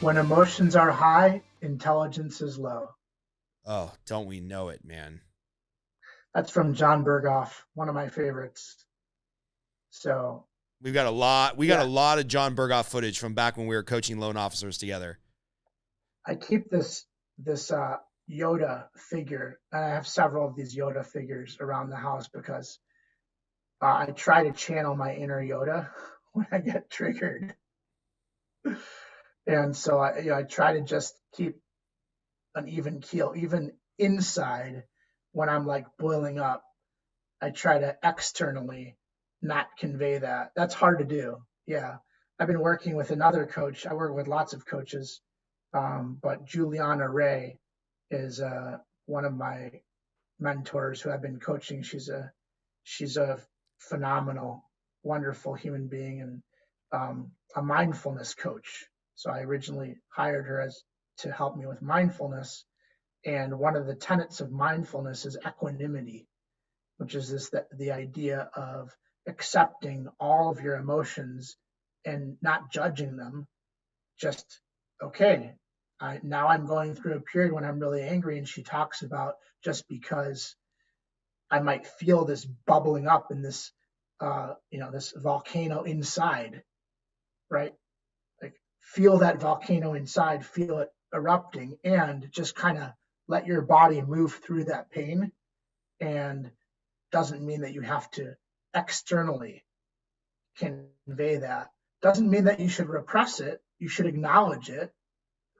When emotions are high, intelligence is low. Oh, don't we know it, man? That's from Jon Berghoff, one of my favorites. So We've got a lot. We got a yeah, lot of Jon Berghoff footage from back when we were coaching loan officers together. I keep this Yoda figure, and I have several of these Yoda figures around the house because I try to channel my inner Yoda when I get triggered, and so I try to just keep an even keel, even inside when I'm like boiling up. I try to externally not convey that. That's hard to do. Yeah. I've been working with another coach. I work with lots of coaches, but Julianna Raye is one of my mentors who I've been coaching. She's a phenomenal, wonderful human being and a mindfulness coach. So I originally hired her as to help me with mindfulness. And one of the tenets of mindfulness is equanimity, which is the idea of accepting all of your emotions and not judging them. Just okay. Now I'm going through a period when I'm really angry, and she talks about just because I might feel this bubbling up in this volcano inside, right? Like feel that volcano inside, feel it erupting, and just kind of let your body move through that pain. And doesn't mean that you have to externally convey that. Doesn't mean that you should repress it. You should acknowledge it,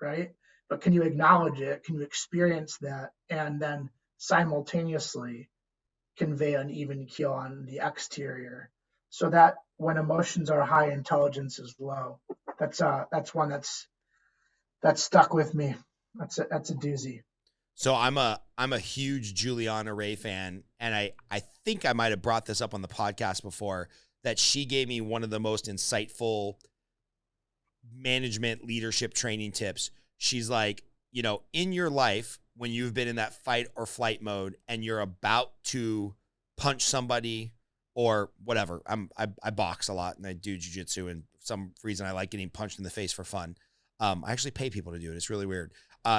right? But can you acknowledge it? Can you experience that? And then simultaneously convey an even keel on the exterior so that when emotions are high, intelligence is low. That's one that's stuck with me. That's a doozy. So I'm a huge Julianna Raye fan, and I think I might have brought this up on the podcast before that she gave me one of the most insightful management leadership training tips. She's like, in your life when you've been in that fight or flight mode and you're about to punch somebody or whatever. I box a lot and I do jiu-jitsu, and for some reason I like getting punched in the face for fun. I actually pay people to do it. It's really weird.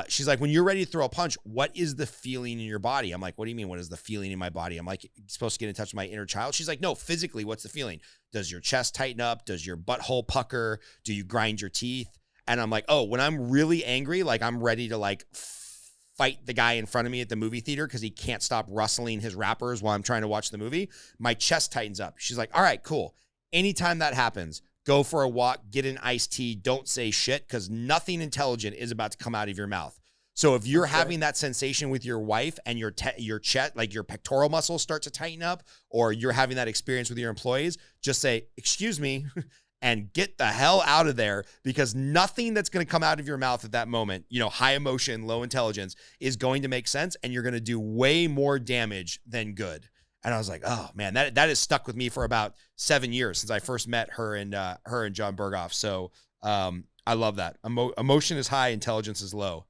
She's like, when you're ready to throw a punch, what is the feeling in your body? I'm like, what do you mean? What is the feeling in my body? I'm like, you're supposed to get in touch with my inner child. She's like, no, physically, what's the feeling? Does your chest tighten up? Does your butthole pucker? Do you grind your teeth? And I'm like, oh, when I'm really angry, like I'm ready to like fight the guy in front of me at the movie theater because he can't stop rustling his wrappers while I'm trying to watch the movie, my chest tightens up. She's like, all right, cool. Anytime that happens, go for a walk, get an iced tea, don't say shit because nothing intelligent is about to come out of your mouth. So if you're having that sensation with your wife and your chest, like your pectoral muscles start to tighten up, or you're having that experience with your employees, just say, excuse me, and get the hell out of there because nothing that's going to come out of your mouth at that moment, high emotion, low intelligence is going to make sense. And you're going to do way more damage than good. And I was like, oh man, that has stuck with me for about 7 years since I first met her and Jon Berghoff. So I love that. Emotion is high, intelligence is low.